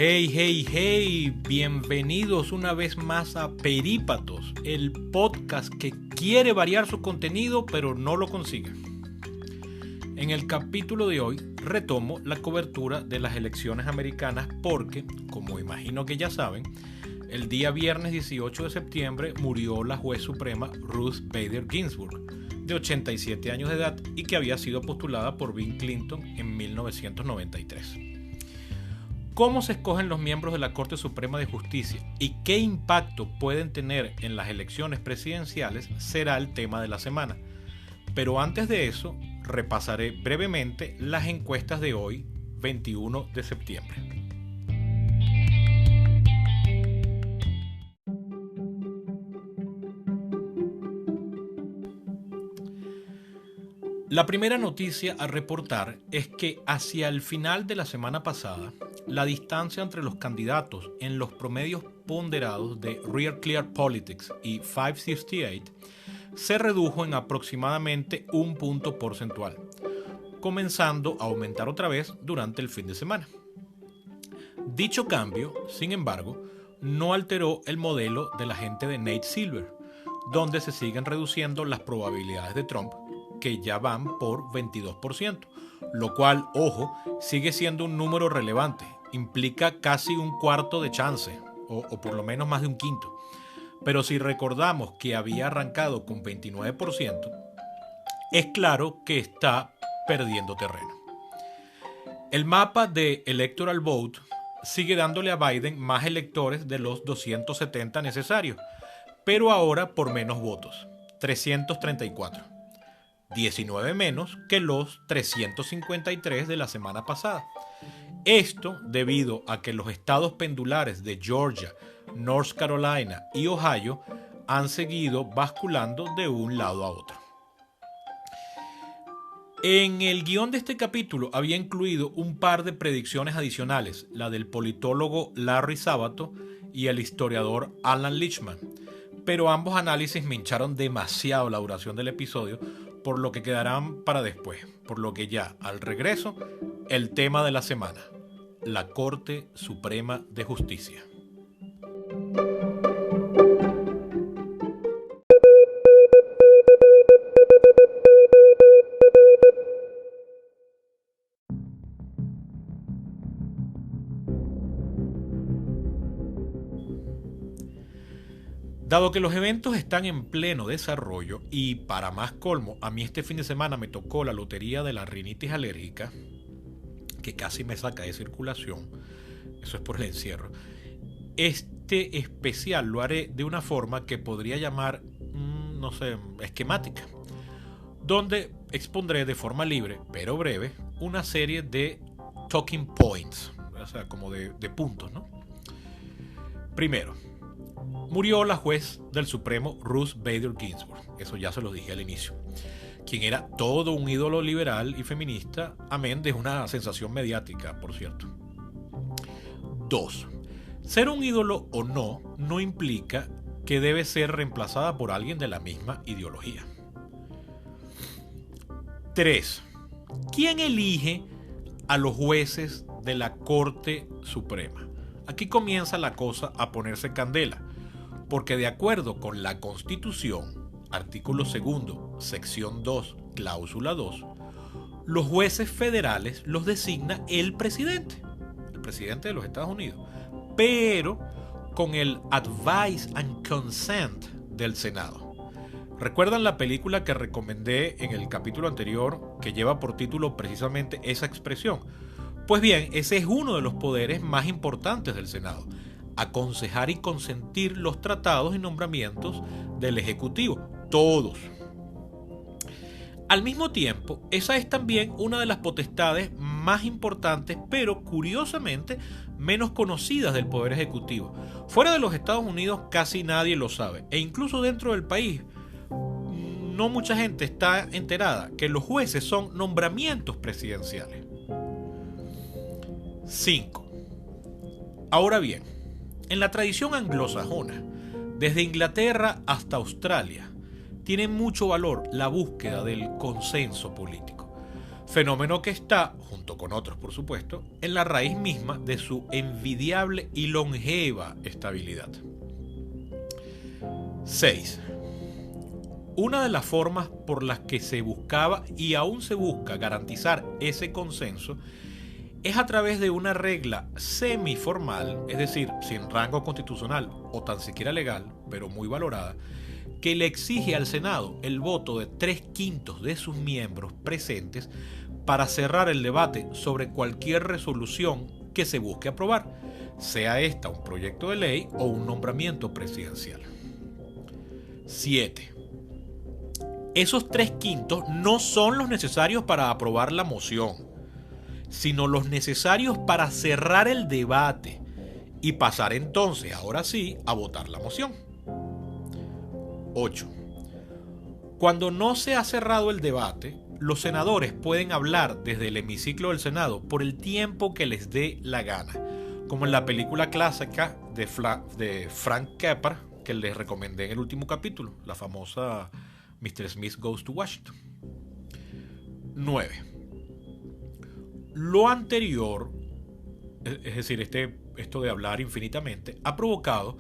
Hey, hey, hey, bienvenidos una vez más a Perípatos, el podcast que quiere variar su contenido pero no lo consigue. En el capítulo de hoy retomo la cobertura de las elecciones americanas porque, como imagino que ya saben, el día viernes 18 de septiembre murió la juez suprema Ruth Bader Ginsburg, de 87 años de edad y que había sido postulada por Bill Clinton en 1993. ¿Cómo se escogen los miembros de la Corte Suprema de Justicia y qué impacto pueden tener en las elecciones presidenciales será el tema de la semana? Pero antes de eso, repasaré brevemente las encuestas de hoy, 21 de septiembre. La primera noticia a reportar es que hacia el final de la semana pasada, la distancia entre los candidatos en los promedios ponderados de Real Clear Politics y 568 se redujo en aproximadamente un punto porcentual, comenzando a aumentar otra vez durante el fin de semana. Dicho cambio, sin embargo, no alteró el modelo de la gente de Nate Silver, donde se siguen reduciendo las probabilidades de Trump, que ya van por 22%, lo cual, ojo, sigue siendo un número relevante, implica casi un cuarto de chance, o por lo menos más de un quinto. Pero si recordamos que había arrancado con 29%, es claro que está perdiendo terreno. El mapa de Electoral Vote sigue dándole a Biden más electores de los 270 necesarios, pero ahora por menos votos, 334. 19 menos que los 353 de la semana pasada. Esto debido a que los estados pendulares de Georgia, North Carolina y Ohio han seguido basculando de un lado a otro. En el guión de este capítulo había incluido un par de predicciones adicionales, la del politólogo Larry Sabato y el historiador Alan Lichtman, pero ambos análisis me hincharon demasiado la duración del episodio, por lo que quedarán para después, por lo que ya al regreso, el tema de la semana, la Corte Suprema de Justicia. Dado que los eventos están en pleno desarrollo y para más colmo, a mí este fin de semana me tocó la lotería de la rinitis alérgica, que casi me saca de circulación, eso es por el encierro, este especial lo haré de una forma que podría llamar, esquemática, donde expondré de forma libre, pero breve, una serie de talking points, o sea, como de puntos, ¿no? Primero, murió la juez del Supremo Ruth Bader Ginsburg, eso ya se lo dije al inicio, quien era todo un ídolo liberal y feminista, amén de una sensación mediática, por cierto. 2. Ser un ídolo o no implica que debe ser reemplazada por alguien de la misma ideología. 3. ¿Quién elige a los jueces de la Corte Suprema? Aquí comienza la cosa a ponerse candela, porque de acuerdo con la Constitución, artículo 2, sección 2, cláusula 2, los jueces federales los designa el presidente de los Estados Unidos, pero con el advice and consent del Senado. ¿Recuerdan la película que recomendé en el capítulo anterior que lleva por título precisamente esa expresión? Pues bien, ese es uno de los poderes más importantes del Senado: aconsejar y consentir los tratados y nombramientos del Ejecutivo, todos. Al mismo tiempo, esa es también una de las potestades más importantes, pero curiosamente menos conocidas del Poder Ejecutivo. Fuera de los Estados Unidos casi nadie lo sabe, e incluso dentro del país no mucha gente está enterada que los jueces son nombramientos presidenciales. 5. Ahora bien, en la tradición anglosajona, desde Inglaterra hasta Australia, tiene mucho valor la búsqueda del consenso político. fenómeno que está, junto con otros por supuesto, en la raíz misma de su envidiable y longeva estabilidad. 6. Una de las formas por las que se buscaba y aún se busca garantizar ese consenso es a través de una regla semiformal, es decir, sin rango constitucional o tan siquiera legal, pero muy valorada, que le exige al Senado el voto de 3/5 de sus miembros presentes para cerrar el debate sobre cualquier resolución que se busque aprobar, sea esta un proyecto de ley o un nombramiento presidencial. 7. Esos 3/5 no son los necesarios para aprobar la moción, sino los necesarios para cerrar el debate y pasar entonces, ahora sí, a votar la moción. 8. Cuando no se ha cerrado el debate, los senadores pueden hablar desde el hemiciclo del Senado por el tiempo que les dé la gana, como en la película clásica de Frank Capra que les recomendé en el último capítulo, la famosa Mr. Smith Goes to Washington. 9. Lo anterior, es decir, esto de hablar infinitamente, ha provocado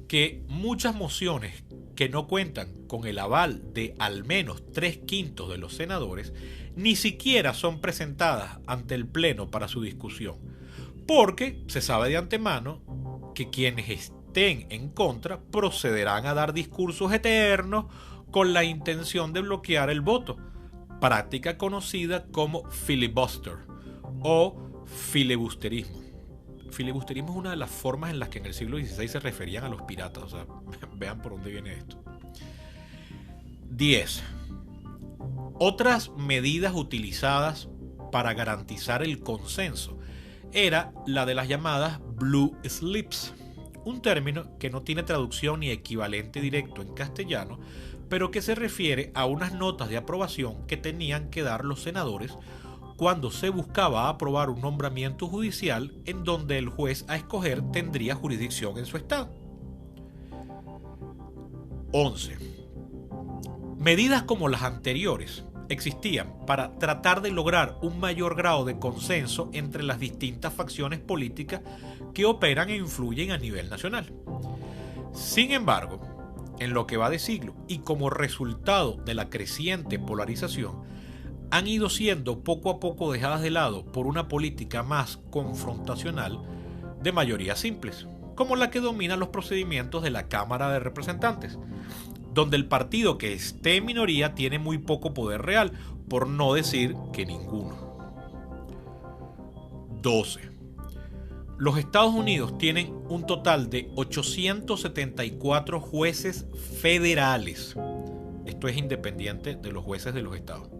que muchas mociones que no cuentan con el aval de al menos 3/5 de los senadores ni siquiera son presentadas ante el Pleno para su discusión, porque se sabe de antemano que quienes estén en contra procederán a dar discursos eternos con la intención de bloquear el voto, práctica conocida como filibuster o filibusterismo. Filibusterismo es una de las formas en las que en el siglo XVI se referían a los piratas, o sea, vean por dónde viene esto. 10. Otras medidas utilizadas para garantizar el consenso era la de las llamadas blue slips, un término que no tiene traducción ni equivalente directo en castellano, pero que se refiere a unas notas de aprobación que tenían que dar los senadores cuando se buscaba aprobar un nombramiento judicial en donde el juez a escoger tendría jurisdicción en su estado. 11. Medidas como las anteriores existían para tratar de lograr un mayor grado de consenso entre las distintas facciones políticas que operan e influyen a nivel nacional. Sin embargo, en lo que va de siglo y como resultado de la creciente polarización, han ido siendo poco a poco dejadas de lado por una política más confrontacional de mayorías simples, como la que domina los procedimientos de la Cámara de Representantes, donde el partido que esté en minoría tiene muy poco poder real, por no decir que ninguno. 12. Los Estados Unidos tienen un total de 874 jueces federales. Esto es independiente de los jueces de los estados.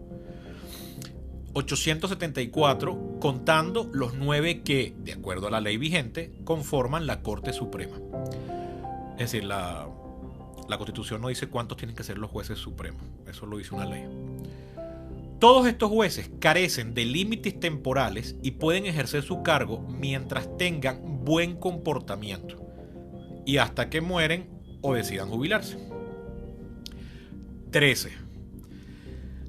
874 contando los 9 que, de acuerdo a la ley vigente, conforman la Corte Suprema. Es decir, la Constitución no dice cuántos tienen que ser los jueces supremos, eso lo dice una ley. Todos estos jueces carecen de límites temporales y pueden ejercer su cargo mientras tengan buen comportamiento y hasta que mueren o decidan jubilarse. 13.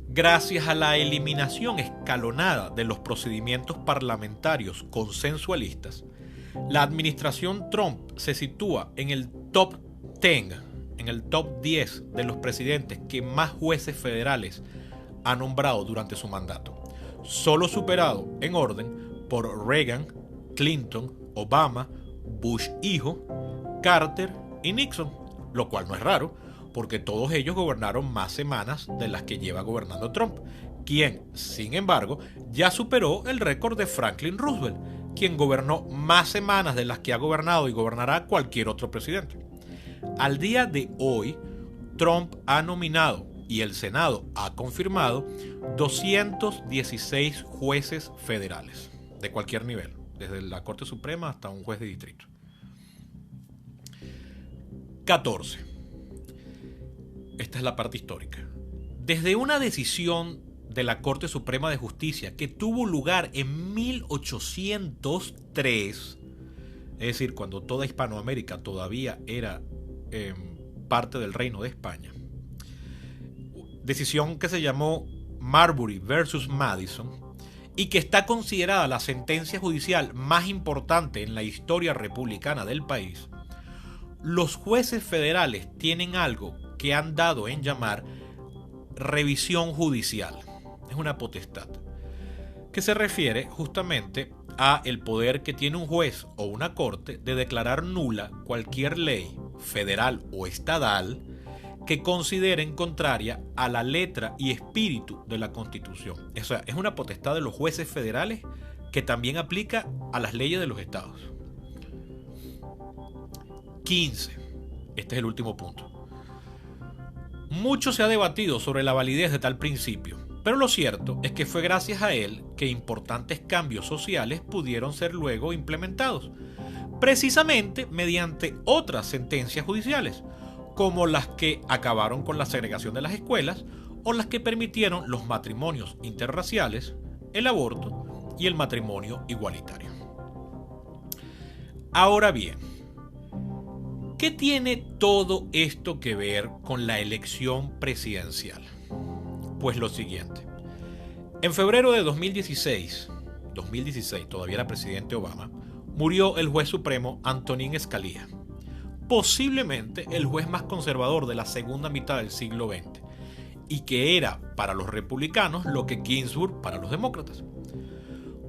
Gracias a la eliminación escalonada de los procedimientos parlamentarios consensualistas, la administración Trump se sitúa en el top 10, en el top 10 de los presidentes que más jueces federales ha nombrado durante su mandato, solo superado en orden por Reagan, Clinton, Obama, Bush hijo, Carter y Nixon, lo cual no es raro, porque todos ellos gobernaron más semanas de las que lleva gobernando Trump, quien, sin embargo, ya superó el récord de Franklin Roosevelt, quien gobernó más semanas de las que ha gobernado y gobernará cualquier otro presidente. Al día de hoy, Trump ha nominado y el Senado ha confirmado 216 jueces federales de cualquier nivel, desde la Corte Suprema hasta un juez de distrito. 14. Esta es la parte histórica. Desde una decisión de la Corte Suprema de Justicia que tuvo lugar en 1803, es decir, cuando toda Hispanoamérica todavía era parte del Reino de España, decisión que se llamó Marbury versus Madison, y que está considerada la sentencia judicial más importante en la historia republicana del país, los jueces federales tienen algo que han dado en llamar revisión judicial. Es una potestad que se refiere justamente a el poder que tiene un juez o una corte de declarar nula cualquier ley federal o estatal que consideren contraria a la letra y espíritu de la Constitución. O sea, es una potestad de los jueces federales que también aplica a las leyes de los estados. 15. Este es el último punto. Mucho se ha debatido sobre la validez de tal principio, pero lo cierto es que fue gracias a él que importantes cambios sociales pudieron ser luego implementados, precisamente mediante otras sentencias judiciales, como las que acabaron con la segregación de las escuelas o las que permitieron los matrimonios interraciales, el aborto y el matrimonio igualitario. Ahora bien, ¿qué tiene todo esto que ver con la elección presidencial? Pues lo siguiente. En febrero de 2016, todavía era presidente Obama, murió el juez supremo Antonin Scalia, posiblemente el juez más conservador de la segunda mitad del siglo XX, y que era para los republicanos lo que Ginsburg para los demócratas.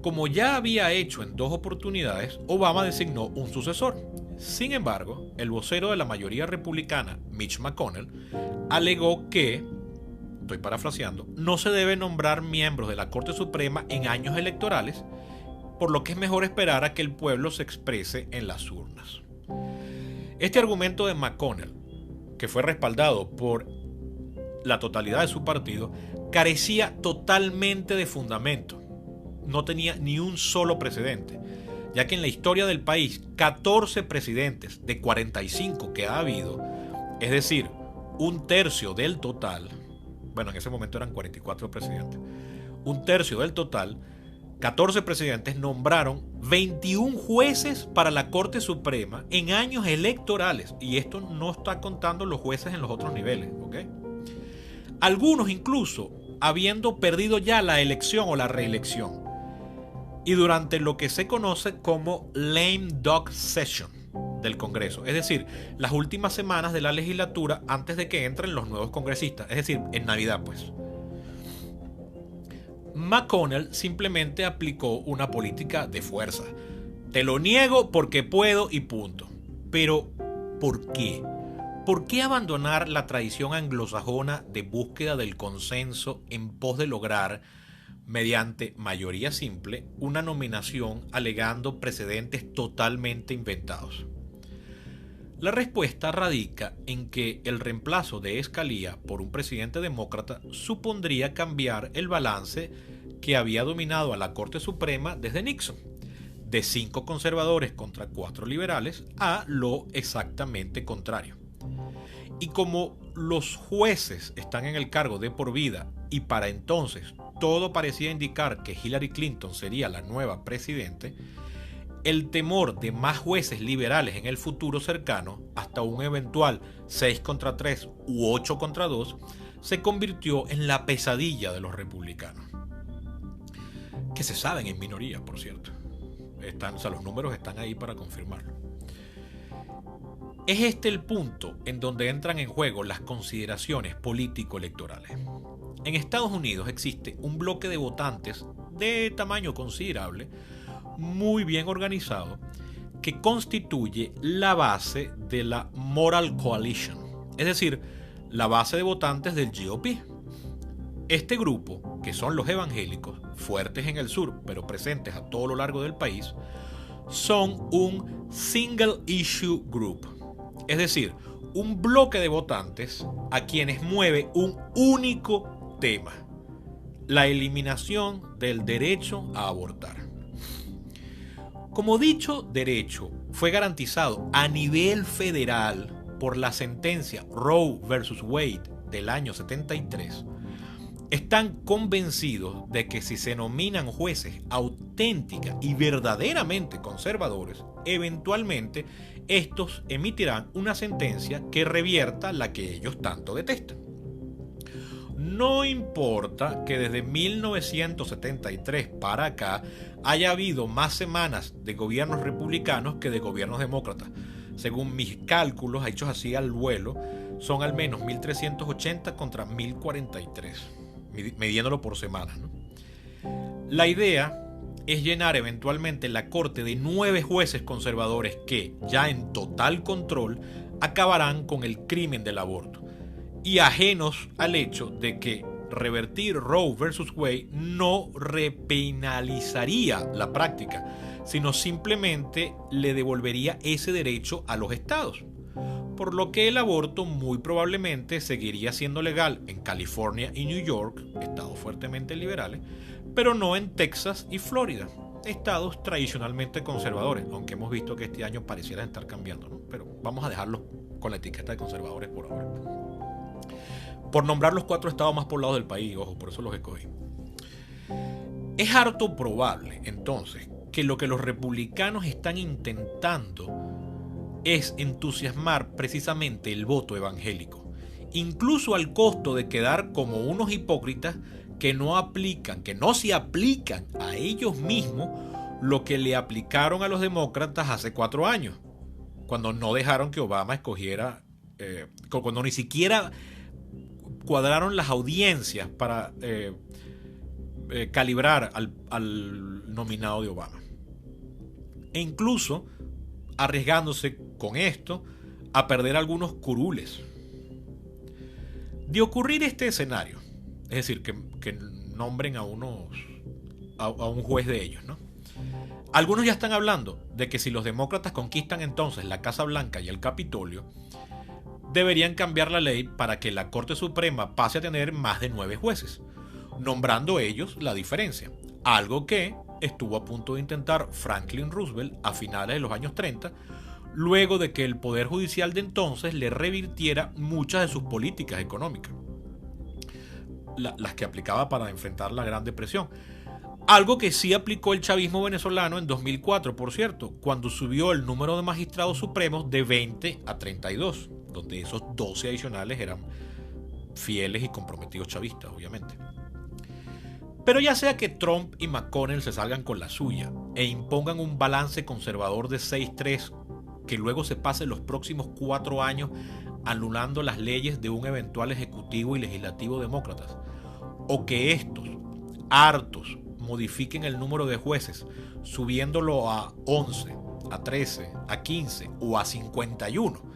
Como ya había hecho en 2 oportunidades, Obama designó un sucesor. Sin embargo, el vocero de la mayoría republicana, Mitch McConnell, alegó que, estoy parafraseando, no se debe nombrar miembros de la Corte Suprema en años electorales, por lo que es mejor esperar a que el pueblo se exprese en las urnas. Este argumento de McConnell, que fue respaldado por la totalidad de su partido, carecía totalmente de fundamento. No tenía ni un solo precedente, ya que en la historia del país 14 presidentes de 45 que ha habido, es decir, un tercio del total, bueno, en ese momento eran 44 presidentes, un tercio del total, 14 presidentes nombraron 21 jueces para la Corte Suprema en años electorales, y esto no está contando los jueces en los otros niveles, ¿ok? Algunos incluso habiendo perdido ya la elección o la reelección, y durante lo que se conoce como lame duck session del Congreso, es decir, las últimas semanas de la legislatura antes de que entren los nuevos congresistas, es decir, en Navidad pues. McConnell simplemente aplicó una política de fuerza. Te lo niego porque puedo y punto. Pero, ¿por qué? ¿Por qué abandonar la tradición anglosajona de búsqueda del consenso en pos de lograr, mediante mayoría simple, una nominación alegando precedentes totalmente inventados? La respuesta radica en que el reemplazo de Scalia por un presidente demócrata supondría cambiar el balance que había dominado a la Corte Suprema desde Nixon, de 5 conservadores contra 4 liberales, a lo exactamente contrario. Y como los jueces están en el cargo de por vida y para entonces todo parecía indicar que Hillary Clinton sería la nueva presidente, el temor de más jueces liberales en el futuro cercano, hasta un eventual 6 contra 3 u 8 contra 2, se convirtió en la pesadilla de los republicanos. Que se saben en minoría, por cierto. Los números están ahí para confirmarlo. Es este el punto en donde entran en juego las consideraciones político-electorales. En Estados Unidos existe un bloque de votantes de tamaño considerable, muy bien organizado, que constituye la base de la Moral Coalition, es decir, la base de votantes del GOP. Este grupo, que son los evangélicos, fuertes en el sur, pero presentes a todo lo largo del país, son un single issue group, es decir, un bloque de votantes a quienes mueve un único tema: la eliminación del derecho a abortar. Como dicho derecho fue garantizado a nivel federal por la sentencia Roe versus Wade del año 73, están convencidos de que si se nominan jueces auténtica y verdaderamente conservadores, eventualmente estos emitirán una sentencia que revierta la que ellos tanto detestan. No importa que desde 1973 para acá haya habido más semanas de gobiernos republicanos que de gobiernos demócratas. Según mis cálculos, hechos así al vuelo, son al menos 1380 contra 1043, midiéndolo por semana, ¿no? La idea es llenar eventualmente la corte de 9 jueces conservadores que, ya en total control, acabarán con el crimen del aborto, y ajenos al hecho de que revertir Roe versus Wade no repenalizaría la práctica, sino simplemente le devolvería ese derecho a los estados. Por lo que el aborto muy probablemente seguiría siendo legal en California y New York, estados fuertemente liberales, pero no en Texas y Florida, estados tradicionalmente conservadores, aunque hemos visto que este año pareciera estar cambiando, ¿no? Pero vamos a dejarlos con la etiqueta de conservadores por ahora. Por nombrar los 4 estados más poblados del país, ojo, por eso los escogí. Es harto probable, entonces, que lo que los republicanos están intentando es entusiasmar precisamente el voto evangélico, incluso al costo de quedar como unos hipócritas que no se aplican a ellos mismos lo que le aplicaron a los demócratas hace 4 años, cuando no dejaron que Obama escogiera, cuando ni siquiera cuadraron las audiencias para calibrar al nominado de Obama. E incluso arriesgándose con esto a perder algunos curules. De ocurrir este escenario, es decir, que nombren a un juez de ellos, ¿no? Algunos ya están hablando de que si los demócratas conquistan entonces la Casa Blanca y el Capitolio, deberían cambiar la ley para que la Corte Suprema pase a tener más de 9 jueces, nombrando ellos la diferencia, algo que estuvo a punto de intentar Franklin Roosevelt a finales de los años 30, luego de que el Poder Judicial de entonces le revirtiera muchas de sus políticas económicas, las que aplicaba para enfrentar la Gran Depresión. Algo que sí aplicó el chavismo venezolano en 2004, por cierto, cuando subió el número de magistrados supremos de 20 a 32, donde esos 12 adicionales eran fieles y comprometidos chavistas, obviamente. Pero ya sea que Trump y McConnell se salgan con la suya e impongan un balance conservador de 6-3 que luego se pase los próximos 4 años anulando las leyes de un eventual ejecutivo y legislativo demócratas, o que estos, hartos, modifiquen el número de jueces, subiéndolo a 11, a 13, a 15 o a 51.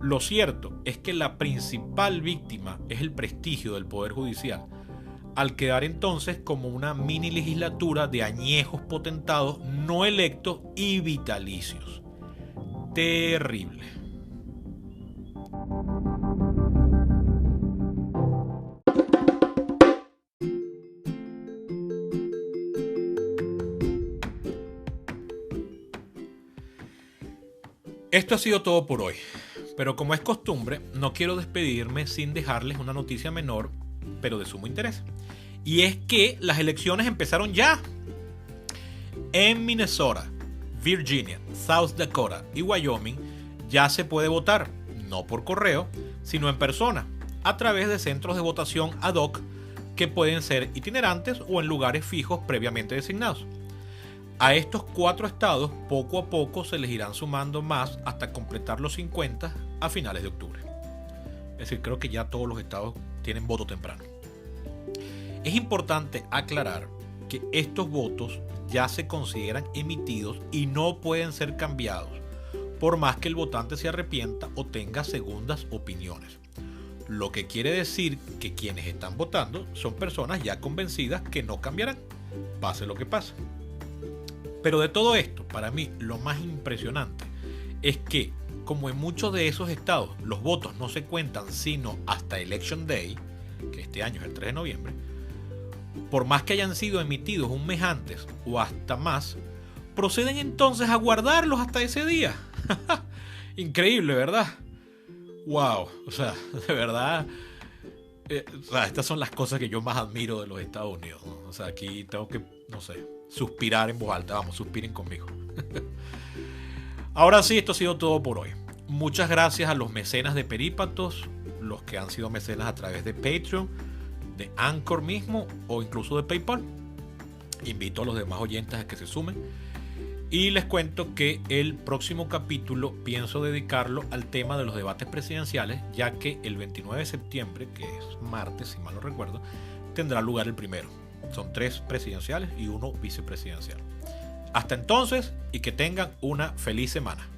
Lo cierto es que la principal víctima es el prestigio del Poder Judicial, al quedar entonces como una mini legislatura de añejos potentados no electos y vitalicios. Terrible. Esto ha sido todo por hoy, pero como es costumbre, no quiero despedirme sin dejarles una noticia menor, pero de sumo interés. Y es que las elecciones empezaron ya. En Minnesota, Virginia, South Dakota y Wyoming ya se puede votar, no por correo, sino en persona, a través de centros de votación ad hoc que pueden ser itinerantes o en lugares fijos previamente designados. A estos 4 estados poco a poco se les irán sumando más hasta completar los 50 a finales de octubre. Es decir, creo que ya todos los estados tienen voto temprano. Es importante aclarar que estos votos ya se consideran emitidos y no pueden ser cambiados, por más que el votante se arrepienta o tenga segundas opiniones. Lo que quiere decir que quienes están votando son personas ya convencidas que no cambiarán, pase lo que pase. Pero de todo esto, para mí lo más impresionante es que, como en muchos de esos estados los votos no se cuentan sino hasta Election Day, que este año es el 3 de noviembre, por más que hayan sido emitidos un mes antes o hasta más, proceden entonces a guardarlos hasta ese día. Increíble, ¿verdad? Wow, o sea, de verdad, estas son las cosas que yo más admiro de los Estados Unidos, ¿no? O sea, aquí tengo que, no sé, suspirar en voz alta. Vamos, suspiren conmigo. Ahora sí, esto ha sido todo por hoy. Muchas gracias a los mecenas de Perípatos, los que han sido mecenas a través de Patreon, de Anchor mismo o incluso de PayPal. Invito a los demás oyentes a que se sumen. Y les cuento que el próximo capítulo pienso dedicarlo al tema de los debates presidenciales, ya que el 29 de septiembre, que es martes si mal no recuerdo, tendrá lugar el primero. Son 3 presidenciales y 1 vicepresidencial. Hasta entonces, y que tengan una feliz semana.